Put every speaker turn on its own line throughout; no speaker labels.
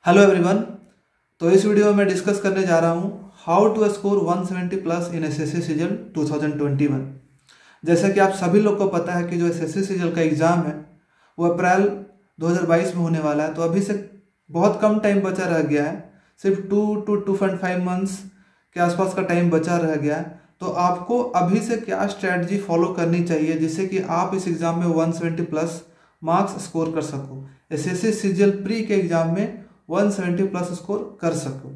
Hello everyone. तो इस video में मैं डिस्कस करने जा रहा हूँ how to score 170 plus in SSC CGL 2021। जैसा कि आप सभी लोग को पता है कि जो एसएससी सीजल का एग्ज़ाम है वो अप्रैल 2022 में होने वाला है। तो अभी से बहुत कम टाइम बचा रह गया है, सिर्फ 2 to 2.5 मंथ्स के आसपास का टाइम बचा रह गया है। तो आपको अभी से क्या स्ट्रैटेजी फॉलो करनी चाहिए जिससे कि आप इस एग्ज़ाम में 170 प्लस मार्क्स स्कोर कर सको, एसएससी सीजल प्री के एग्ज़ाम में 170 प्लस स्कोर कर सको।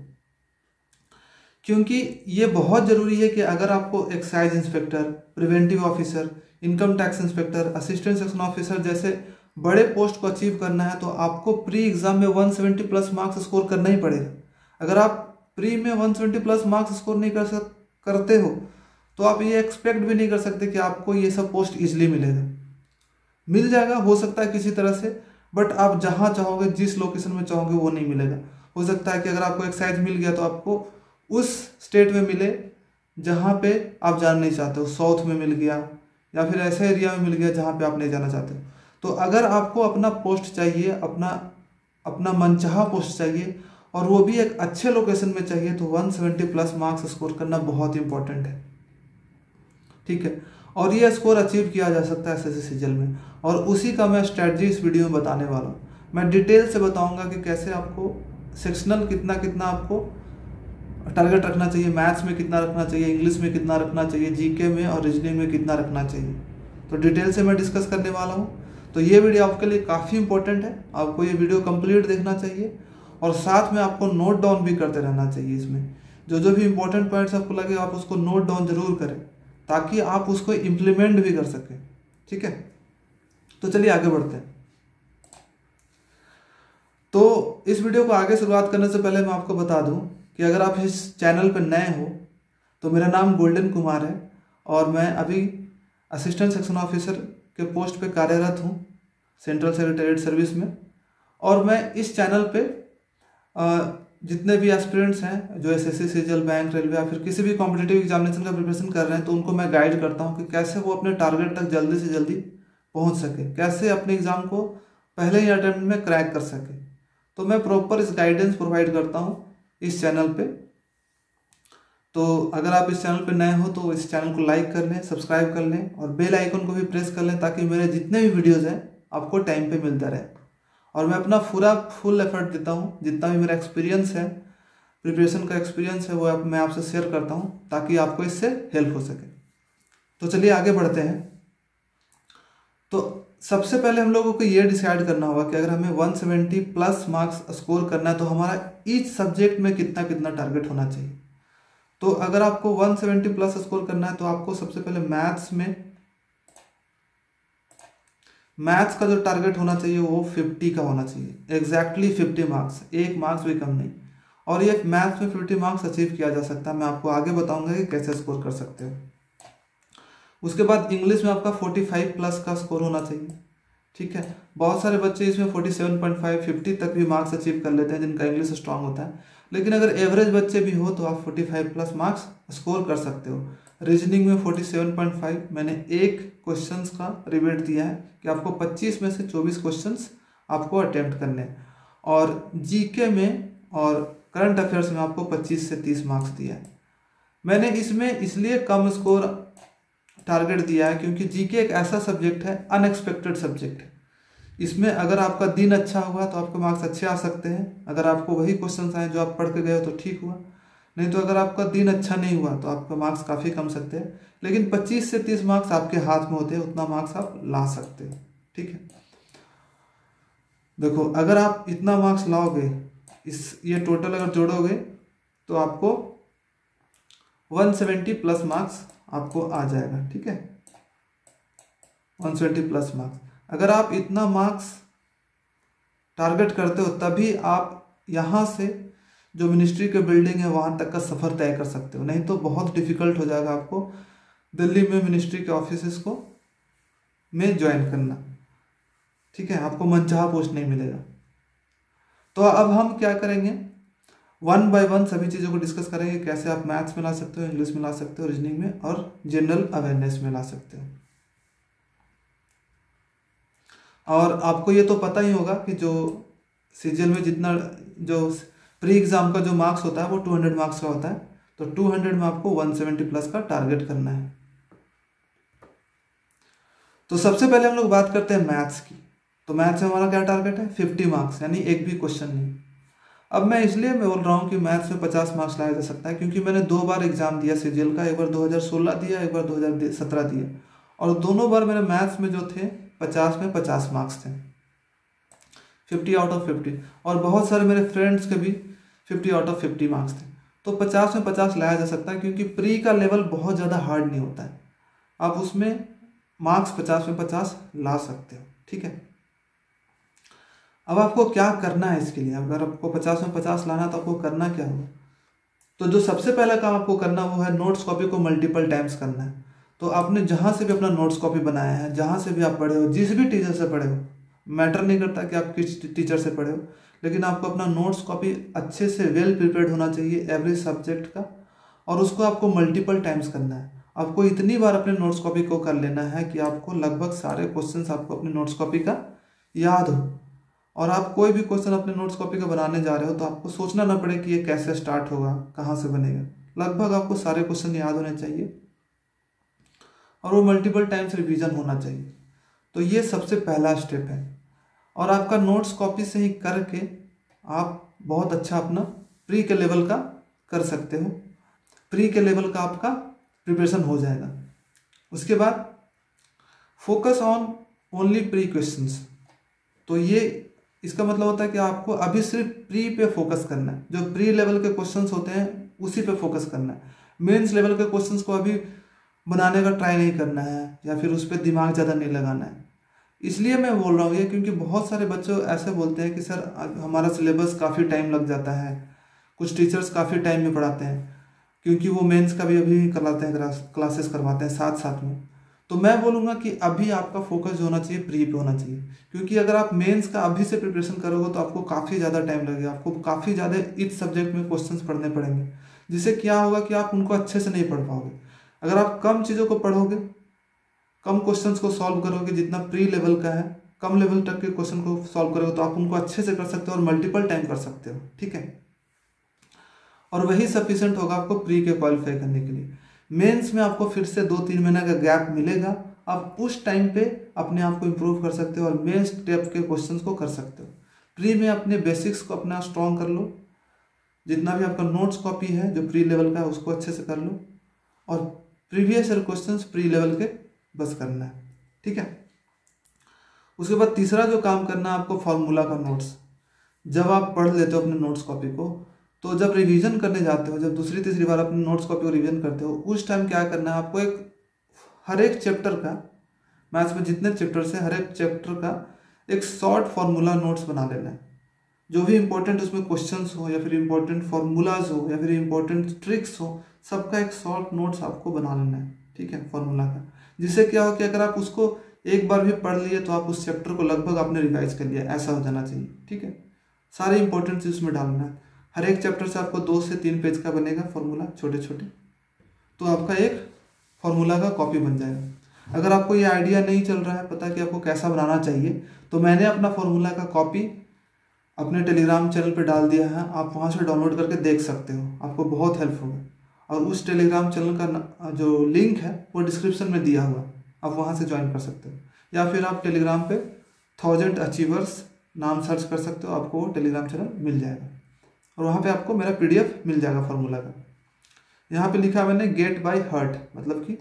क्योंकि ये बहुत ज़रूरी है कि अगर आपको excise inspector, preventive officer, income tax inspector, assistant section officer जैसे बड़े पोस्ट को अचीव करना है तो आपको प्री एग्ज़ाम में 170 प्लस मार्क्स स्कोर करना ही पड़ेगा। अगर आप प्री में 170 प्लस मार्क्स स्कोर नहीं करते हो तो आप ये एक्सपेक्ट भी नहीं कर सकते कि आपको ये सब पोस्ट ईजिली मिलेगा। मिल जाएगा, हो सकता है किसी तरह से, बट आप जहाँ चाहोगे, जिस लोकेशन में चाहोगे वो नहीं मिलेगा। हो सकता है कि अगर आपको एक्साइज मिल गया तो आपको उस स्टेट में मिले जहाँ पे आप जाना नहीं चाहते हो, साउथ में मिल गया या फिर ऐसे एरिया में मिल गया जहाँ पे आप नहीं जाना चाहते हो। तो अगर आपको अपना पोस्ट चाहिए, अपना मनचाहा पोस्ट चाहिए और वो भी एक अच्छे लोकेशन में चाहिए, तो 170 प्लस मार्क्स स्कोर करना बहुत इंपॉर्टेंट है। ठीक है, और ये स्कोर अचीव किया जा सकता है एसएससी सीजल में, और उसी का मैं स्ट्रैटेजी इस वीडियो में बताने वाला हूँ। मैं डिटेल से बताऊंगा कि कैसे आपको सेक्शनल कितना आपको टारगेट रखना चाहिए, मैथ्स में कितना रखना चाहिए, इंग्लिश में कितना रखना चाहिए, जीके में और रीजनिंग में कितना रखना चाहिए। तो डिटेल से मैं डिस्कस करने वाला हूँ। तो ये वीडियो आपके लिए काफ़ी इंपॉर्टेंट है, आपको ये वीडियो कंप्लीट देखना चाहिए और साथ में आपको नोट डाउन भी करते रहना चाहिए। इसमें जो भी इंपॉर्टेंट पॉइंट्स आपको लगे आप उसको नोट डाउन जरूर करें ताकि आप उसको इम्प्लीमेंट भी कर सकें। ठीक है, तो चलिए आगे बढ़ते हैं। तो इस वीडियो को आगे शुरुआत करने से पहले मैं आपको बता दूं कि अगर आप इस चैनल पर नए हो तो मेरा नाम गोल्डन कुमार है और मैं अभी असिस्टेंट सेक्शन ऑफिसर के पोस्ट पे कार्यरत हूं सेंट्रल सेक्रेटेरिएट सर्विस में। और मैं इस चैनल पे जितने भी एस्पिरेंट्स हैं जो एसएससी सीजल, बैंक, रेलवे या फिर किसी भी कॉम्पिटिटिव एग्जामिनेशन का प्रिपरेशन कर रहे हैं तो उनको मैं गाइड करता हूं कि कैसे वो अपने टारगेट तक जल्दी से जल्दी पहुंच सके, कैसे अपने एग्ज़ाम को पहले ही अटेम्प्ट में क्रैक कर सके। तो मैं प्रॉपर इस गाइडेंस प्रोवाइड करता हूं इस चैनल पे। तो अगर आप इस चैनल पे नए हो तो इस चैनल को लाइक कर लें, सब्सक्राइब कर लें और बेल आइकन को भी प्रेस कर लें ताकि मेरे जितने भी वीडियोज़ हैं आपको टाइम पे मिलता रहे। और मैं अपना पूरा फुल एफर्ट देता हूँ, जितना भी मेरा एक्सपीरियंस है, प्रिपरेशन का एक्सपीरियंस है, वो मैं आपसे शेयर करता हूँ ताकि आपको इससे हेल्प हो सके। तो चलिए आगे बढ़ते हैं। तो सबसे पहले हम लोगों को ये डिसाइड करना होगा कि अगर हमें 170 प्लस मार्क्स स्कोर करना है तो हमारा ईच सब्जेक्ट में कितना कितना टारगेट होना चाहिए। तो अगर आपको 170 प्लस स्कोर करना है तो आपको सबसे पहले मैथ्स का जो टारगेट होना चाहिए वो 50 का होना चाहिए, एग्जैक्टली 50 मार्क्स, एक मार्क्स भी कम नहीं। और ये मैथ्स में 50 मार्क्स अचीव किया जा सकता है, मैं आपको आगे बताऊंगा कि कैसे स्कोर कर सकते हो। उसके बाद इंग्लिश में आपका 45 प्लस का स्कोर होना चाहिए। ठीक है, बहुत सारे बच्चे इसमें 47.5, 50 तक भी मार्क्स अचीव कर लेते हैं जिनका इंग्लिश स्ट्रांग होता है, लेकिन अगर एवरेज बच्चे भी हो तो आप 45 प्लस मार्क्स स्कोर कर सकते हो। रीजनिंग में 47.5, मैंने एक क्वेश्चंस का रिबेट दिया है कि आपको 25 में से 24 क्वेश्चंस आपको अटेम्प्ट करने हैं, और जीके में और करंट अफेयर्स में आपको 25 से 30 मार्क्स दिया है। मैंने इसमें इसलिए कम स्कोर टारगेट दिया है क्योंकि जीके एक ऐसा सब्जेक्ट है, अनएक्सपेक्टेड सब्जेक्ट है। इसमें अगर आपका दिन अच्छा हुआ तो आपके मार्क्स अच्छे आ सकते हैं, अगर आपको वही क्वेश्चंस आए जो आप पढ़ के गए हो तो ठीक हुआ, नहीं तो अगर आपका दिन अच्छा नहीं हुआ तो आपका मार्क्स काफ़ी कम सकते हैं। लेकिन 25 से 30 मार्क्स आपके हाथ में होते हैं, उतना मार्क्स आप ला सकते हो। ठीक है, देखो अगर आप इतना मार्क्स लाओगे, ये टोटल अगर जोड़ोगे तो आपको 170 प्लस मार्क्स आपको आ जाएगा। ठीक है, 170 प्लस मार्क्स अगर आप इतना मार्क्स टारगेट करते हो तभी आप यहाँ से जो मिनिस्ट्री के बिल्डिंग है वहाँ तक का सफ़र तय कर सकते हो, नहीं तो बहुत डिफिकल्ट हो जाएगा आपको दिल्ली में मिनिस्ट्री के ऑफिसेस को में ज्वाइन करना। ठीक है, आपको मनचाहा पोस्ट नहीं मिलेगा। तो अब हम क्या करेंगे, वन बाय वन सभी चीज़ों को डिस्कस करेंगे, कैसे आप मैथ्स में ला सकते हो, इंग्लिश में ला सकते हो, रीजनिंग में और जनरल अवेयरनेस में ला सकते हो। और आपको ये तो पता ही होगा कि जो सीजीएल में जितना जो प्री एग्ज़ाम का जो मार्क्स होता है वो 200 मार्क्स का होता है, तो 200 में आपको 170 प्लस का टारगेट करना है। तो सबसे पहले हम लोग बात करते हैं मैथ्स की। तो मैथ्स में हमारा क्या टारगेट है, 50 मार्क्स, यानी एक भी क्वेश्चन नहीं। अब मैं इसलिए बोल रहा हूँ कि मैथ्स में 50 मार्क्स लाया जा सकता है क्योंकि मैंने 2 बार एग्जाम दिया सीजीएल का, एक बार 2016 दिया, एक बार 2017 दिया, और दोनों बार मेरे मैथ्स में जो थे 50 में 50 मार्क्स थे, 50 आउट ऑफ 50, और बहुत सारे मेरे फ्रेंड्स के भी 50 आउट ऑफ 50 मार्क्स थे। तो 50 में 50 लाया जा सकता है क्योंकि प्री का लेवल बहुत ज़्यादा हार्ड नहीं होता है, आप उसमें मार्क्स 50 में 50 ला सकते हो, ठीक है। अब आपको क्या करना है इसके लिए, अगर आपको 50 में 50 लाना है तो आपको करना क्या होगा। तो जो सबसे पहला काम आपको करना वो है नोट्स कॉपी को मल्टीपल टाइम्स करना है। तो आपने जहाँ से भी अपना नोट्स कॉपी बनाया है, जहाँ से भी आप पढ़े हो, जिस भी टीचर से पढ़े हो, मैटर नहीं करता कि आप किस टीचर से पढ़े हो, लेकिन आपको अपना नोट्स कॉपी अच्छे से वेल प्रिपेयर्ड होना चाहिए एवरी सब्जेक्ट का, और उसको आपको मल्टीपल टाइम्स करना है। आपको इतनी बार अपने नोट्स कॉपी को कर लेना है कि आपको लगभग सारे क्वेश्चंस आपको अपने नोट्स कॉपी का याद हो, और आप कोई भी क्वेश्चन अपने नोट्स कॉपी का बनाने जा रहे हो तो आपको सोचना ना पड़े कि ये कैसे स्टार्ट होगा, कहाँ से बनेगा। लगभग आपको सारे क्वेश्चन याद होने चाहिए और वो मल्टीपल टाइम्स रिवीजन होना चाहिए। तो ये सबसे पहला स्टेप है, और आपका नोट्स कॉपी से ही करके आप बहुत अच्छा अपना प्री के लेवल का कर सकते हो, प्री के लेवल का आपका प्रिपरेशन हो जाएगा। उसके बाद focus on only pre questions. तो ये इसका मतलब होता है कि आपको अभी सिर्फ प्री पे फोकस करना है, जो प्री लेवल के क्वेश्चंस होते हैं उसी पे फोकस करना है। मेंस लेवल के क्वेश्चंस को अभी बनाने का ट्राई नहीं करना है या फिर उस पर दिमाग ज़्यादा नहीं लगाना है। इसलिए मैं बोल रहा हूँ ये क्योंकि बहुत सारे बच्चों ऐसे बोलते हैं कि सर हमारा सिलेबस काफ़ी टाइम लग जाता है, कुछ टीचर्स काफ़ी टाइम में पढ़ाते हैं क्योंकि वो मेंस का भी अभी करवाते हैं, क्लासेस करवाते हैं साथ साथ में। तो मैं बोलूँगा कि अभी आपका फोकस जो होना चाहिए प्री पे होना चाहिए, क्योंकि अगर आप मेंस का अभी से प्रिपरेशन करोगे तो आपको काफ़ी ज़्यादा टाइम लगेगा, आपको काफ़ी ज़्यादा इस सब्जेक्ट में क्वेश्चंस पढ़ने पड़ेंगे, जिससे क्या होगा कि आप उनको अच्छे से नहीं पढ़ पाओगे। अगर आप कम चीज़ों को पढ़ोगे, कम क्वेश्चंस को सॉल्व करोगे, जितना प्री लेवल का है कम लेवल तक के क्वेश्चन को सॉल्व करोगे तो आप उनको अच्छे से कर सकते हो और मल्टीपल टाइम कर सकते हो, ठीक है। और वही सफिशिएंट होगा आपको प्री के क्वालिफाई करने के लिए। मेंस में आपको फिर से 2-3 महीने का गैप मिलेगा, आप उस टाइम पे अपने आप को इम्प्रूव कर सकते हो और मेंस टाइप के क्वेश्चंस को कर सकते हो। प्री में अपने बेसिक्स को अपना स्ट्रॉन्ग कर लो, जितना भी आपका नोट्स कॉपी है जो प्री लेवल का है उसको अच्छे से कर लो, और previous year questions pre level के बस करना है, ठीक है। उसके बाद तीसरा जो काम करना है आपको फार्मूला का नोट्स। जब आप पढ़ लेते हो अपने नोट्स कॉपी को, तो जब रिवीजन करने जाते हो, जब दूसरी तीसरी बार अपने नोट्स कॉपी को रिवीजन करते हो, उस टाइम क्या करना है आपको, हर एक चैप्टर का, मैथ्स में जितने चैप्टर्स हैं हर एक चैप्टर का एक शॉर्ट फार्मूला नोट्स बना लेना है। जो भी इंपॉर्टेंट उसमें क्वेश्चंस हो या फिर इंपॉर्टेंट फार्मूलाज हो या फिर इंपॉर्टेंट ट्रिक्स हो, सबका एक शॉर्ट नोट्स आपको बना लेना है, ठीक है, फार्मूला का। जिससे क्या हो कि अगर आप उसको एक बार भी पढ़ लिए तो आप उस चैप्टर को लगभग आपने रिवाइज कर लिया, ऐसा हो जाना चाहिए, ठीक है। सारे इंपॉर्टेंट चीज उसमें डालना है। हर एक चैप्टर से आपको 2 से 3 पेज का बनेगा फार्मूला, छोटे छोटे, तो आपका एक फार्मूला का कॉपी बन जाएगा। अगर आपको ये आइडिया नहीं चल रहा है पता कि आपको कैसा बनाना चाहिए, तो मैंने अपना फार्मूला का कॉपी अपने टेलीग्राम चैनल पे डाल दिया है, आप वहाँ से डाउनलोड करके देख सकते हो, आपको बहुत हेल्प होगा। और उस टेलीग्राम चैनल का जो लिंक है वो डिस्क्रिप्शन में दिया हुआ, आप वहाँ से ज्वाइन कर सकते हो, या फिर आप टेलीग्राम पे 1000 अचीवर्स नाम सर्च कर सकते हो, आपको वो टेलीग्राम चैनल मिल जाएगा और वहाँ पे आपको मेरा PDF मिल जाएगा फार्मूला का। यहाँ पे लिखा है मैंने गेट बाय हार्ट, मतलब कि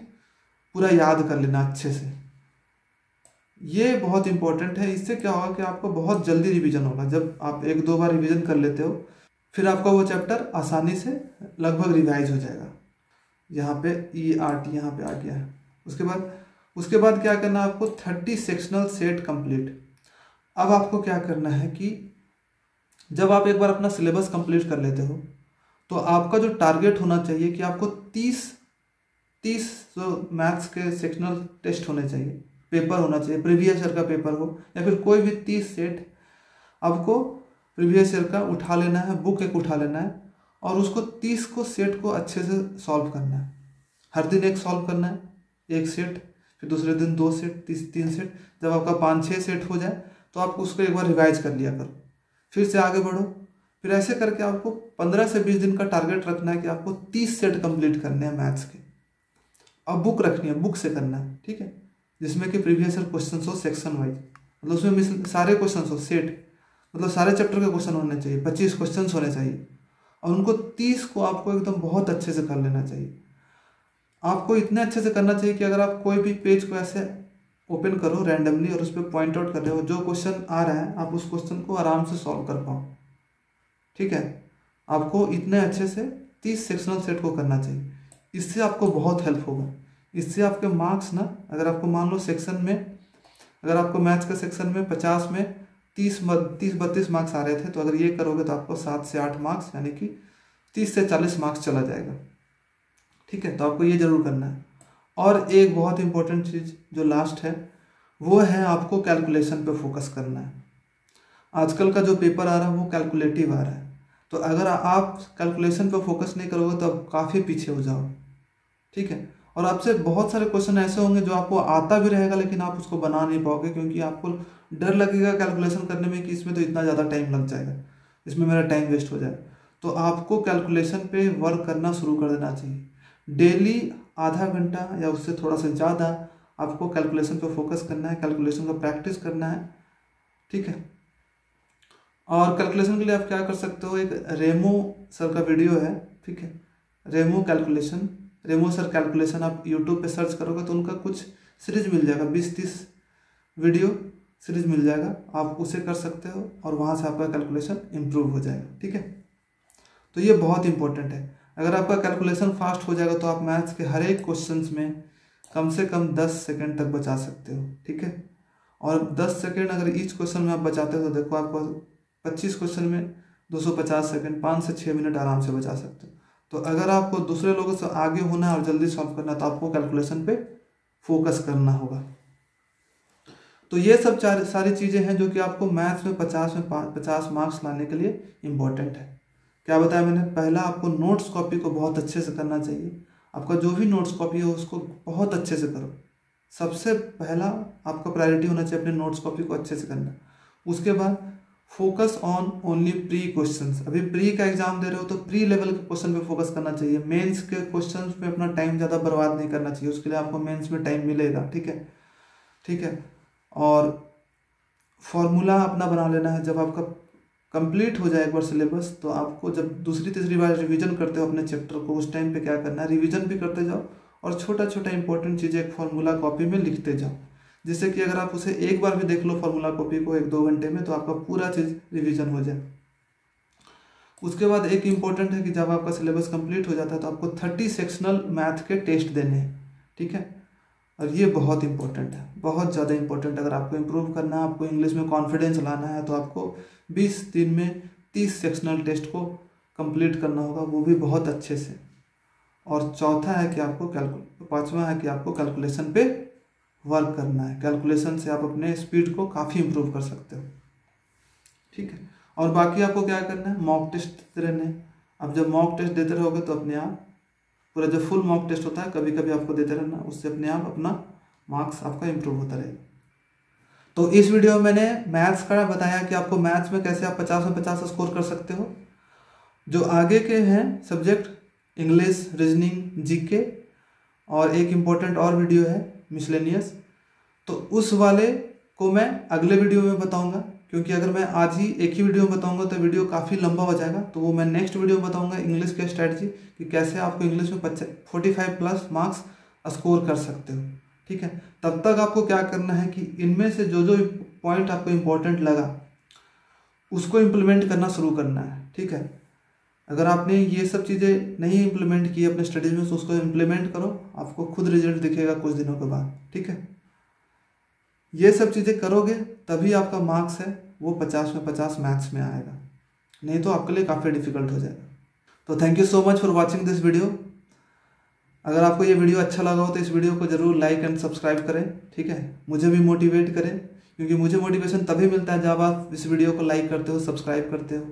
पूरा याद कर लेना अच्छे से। ये बहुत इंपॉर्टेंट है, इससे क्या होगा कि आपको बहुत जल्दी रिवीजन होगा। जब आप 1-2 बार रिवीजन कर लेते हो फिर आपका वो चैप्टर आसानी से लगभग रिवाइज हो जाएगा। यहाँ पे ERT यहाँ पे आ गया है। उसके बाद क्या करना है आपको, 30 सेक्शनल सेट कंप्लीट। अब आपको क्या करना है कि जब आप एक बार अपना सिलेबस कंप्लीट कर लेते हो तो आपका जो टारगेट होना चाहिए कि आपको 30 जो मैथ्स के सेक्शनल टेस्ट होने चाहिए, पेपर होना चाहिए, प्रीवियस ईयर का पेपर हो या फिर कोई भी 30 सेट आपको प्रीवियस ईयर का उठा लेना है, बुक एक उठा लेना है और उसको 30 को सेट को अच्छे से सॉल्व करना है। हर दिन एक सॉल्व करना है, एक सेट, फिर दूसरे दिन 2 सेट, 3 सेट। जब आपका 5-6 सेट हो जाए तो आप उसको एक बार रिवाइज कर लिया करो। फिर से आगे बढ़ो। फिर ऐसे करके आपको 15 से 20 दिन का टारगेट रखना है कि आपको 30 सेट कंप्लीट करने हैं मैथ्स के। अब बुक रखनी है, बुक से करना है, ठीक है, जिसमें कि प्रीवियस ईयर क्वेश्चन हो सेक्शन वाइज, मतलब उसमें सारे क्वेश्चन हो सेट, मतलब सारे चैप्टर के क्वेश्चन होने चाहिए, 25 क्वेश्चन होने चाहिए, और उनको 30 को आपको एकदम बहुत अच्छे से कर लेना चाहिए। आपको इतने अच्छे से करना चाहिए कि अगर आप कोई भी पेज को ऐसे ओपन करो रैंडमली और उस पर पॉइंट आउट कर रहे हो, जो क्वेश्चन आ रहा है आप उस क्वेश्चन को आराम से सॉल्व कर पाओ, ठीक है। आपको इतने अच्छे से 30 सेक्शनल सेट को करना चाहिए। इससे आपको बहुत हेल्प होगा। इससे आपके मार्क्स ना, अगर आपको मान लो सेक्शन में, अगर आपको मैथ्स के सेक्शन में 50 में 30-32 मार्क्स आ रहे थे, तो अगर ये करोगे तो आपको 7 से 8 मार्क्स यानी कि 30 से 40 मार्क्स चला जाएगा, ठीक है। तो आपको ये जरूर करना है। और एक बहुत इंपॉर्टेंट चीज़ जो लास्ट है वो है आपको कैलकुलेशन पे फोकस करना है। आजकल का जो पेपर आ रहा है वो कैलकुलेटिव आ रहा है, तो अगर आप कैलकुलेशन पे फोकस नहीं करोगे तो आप काफ़ी पीछे हो जाओ, ठीक है। और आपसे बहुत सारे क्वेश्चन ऐसे होंगे जो आपको आता भी रहेगा लेकिन आप उसको बना नहीं पाओगे, क्योंकि आपको डर लगेगा कैलकुलेशन करने में कि इसमें तो इतना ज़्यादा टाइम लग जाएगा, इसमें मेरा टाइम वेस्ट हो जाएगा। तो आपको कैलकुलेशन पे वर्क करना शुरू कर देना चाहिए। डेली आधा घंटा या उससे थोड़ा सा ज़्यादा आपको कैलकुलेशन पे फोकस करना है, कैलकुलेशन का प्रैक्टिस करना है, ठीक है। और कैलकुलेशन के लिए आप क्या कर सकते हो, एक रेमो सर का वीडियो है, ठीक है, रेमो सर कैलकुलेशन आप यूट्यूब पे सर्च करोगे तो उनका कुछ सीरीज मिल जाएगा, 20-30 वीडियो सीरीज मिल जाएगा, आप उसे कर सकते हो और वहाँ से आपका कैलकुलेशन इम्प्रूव हो जाएगा, ठीक है। तो ये बहुत इंपॉर्टेंट है। अगर आपका कैलकुलेशन फास्ट हो जाएगा तो आप मैथ्स के हर एक क्वेश्चन में कम से कम 10 सेकेंड तक बचा सकते हो, ठीक है। और 10 सेकेंड अगर ईच क्वेश्चन में आप बचाते हो तो देखो आपको 25 क्वेश्चन में 250 सेकेंड, 5 से 6 मिनट आराम से बचा सकते हो। तो अगर आपको दूसरे लोगों से आगे होना है और जल्दी सॉल्व करना है तो आपको कैलकुलेशन पे फोकस करना होगा। तो ये सब सारी चीज़ें हैं जो कि आपको मैथ्स में 50 मार्क्स लाने के लिए इम्पोर्टेंट है। क्या बताया मैंने, पहला आपको नोट्स कॉपी को बहुत अच्छे से करना चाहिए। आपका जो भी नोट्स कॉपी हो उसको बहुत अच्छे से करो। सबसे पहला आपका प्रायोरिटी होना चाहिए अपने नोट्स कॉपी को अच्छे से करना। उसके बाद focus on only pre questions. अभी प्री का एग्जाम दे रहे हो तो प्री लेवल के क्वेश्चन पे फोकस करना चाहिए। मेंस के क्वेश्चंस पे अपना टाइम ज़्यादा बर्बाद नहीं करना चाहिए, उसके लिए आपको मेंस में टाइम मिलेगा, ठीक है, ठीक है। और फॉर्मूला अपना बना लेना है। जब आपका कंप्लीट हो जाए एक बार सिलेबस तो आपको जब दूसरी तीसरी बार रिवीजन करते हो अपने चैप्टर को, उस टाइम पे क्या करना है, रिवीजन भी करते जाओ और छोटा छोटा इंपॉर्टेंट चीज़ें एक फॉर्मूला कॉपी में लिखते जाओ, जिससे कि अगर आप उसे एक बार भी देख लो फॉर्मूला कॉपी को 1-2 घंटे में तो आपका पूरा चीज़ रिवीजन हो जाए। उसके बाद एक इम्पॉर्टेंट है कि जब आपका सिलेबस कंप्लीट हो जाता है तो आपको 30 सेक्शनल मैथ के टेस्ट देने हैं, ठीक है। और ये बहुत इंपॉर्टेंट है, बहुत ज़्यादा इंपॉर्टेंट। अगर आपको इम्प्रूव करना है, आपको इंग्लिश में कॉन्फिडेंस लाना है तो आपको 20 दिन में 30 सेक्शनल टेस्ट को कंप्लीट करना होगा, वो भी बहुत अच्छे से। और चौथा है कि आपको पांचवा है कि आपको कैलकुलेशन पे वर्क करना है। कैलकुलेशन से आप अपने स्पीड को काफ़ी इम्प्रूव कर सकते हो, ठीक है। और बाकी आपको क्या करना है, मॉक टेस्ट देते रहने हैं। अब जब मॉक टेस्ट देते रहोगे तो अपने आप पूरा जो फुल मॉक टेस्ट होता है कभी कभी आपको देते रहना, उससे अपने आप अपना मार्क्स आपका इम्प्रूव होता रहेगा। तो इस वीडियो में मैंने मैथ्स का बताया कि आपको मैथ्स में कैसे आप 50 में 50 स्कोर कर सकते हो। जो आगे के हैं सब्जेक्ट इंग्लिश, रीजनिंग, जीके और एक इम्पोर्टेंट और वीडियो है मिसलेनियस, तो उस वाले को मैं अगले वीडियो में बताऊंगा, क्योंकि अगर मैं आज ही एक ही वीडियो में बताऊंगा तो वीडियो काफ़ी लंबा हो जाएगा। तो वो मैं नेक्स्ट वीडियो में बताऊंगा इंग्लिश के स्ट्रैटेजी कि कैसे आपको इंग्लिश में 45+ मार्क्स स्कोर कर सकते हो, ठीक है। तब तक आपको क्या करना है कि इनमें से जो जो पॉइंट आपको इम्पोर्टेंट लगा उसको इम्प्लीमेंट करना शुरू करना है, ठीक है। अगर आपने ये सब चीज़ें नहीं इम्प्लीमेंट की अपने स्टडीज में तो उसको इम्प्लीमेंट करो, आपको खुद रिजल्ट दिखेगा कुछ दिनों के बाद, ठीक है। ये सब चीज़ें करोगे तभी आपका मार्क्स है वो 50 में 50 मैथ्स में आएगा, नहीं तो आपके लिए काफ़ी डिफिकल्ट हो जाएगा। तो thank you so much for watching this video. अगर आपको ये वीडियो अच्छा लगा हो तो इस वीडियो को जरूर लाइक एंड सब्सक्राइब करें, ठीक है। मुझे भी मोटिवेट करें, क्योंकि मुझे मोटिवेशन तभी मिलता है जब आप इस वीडियो को लाइक करते हो, सब्सक्राइब करते हो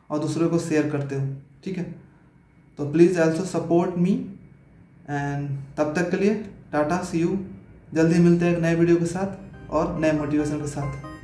और दूसरों को शेयर करते हो, ठीक है। तो please also support me and तब तक के लिए टाटा, सी यू। जल्दी मिलते हैं एक नए वीडियो के साथ और नए मोटिवेशन के साथ।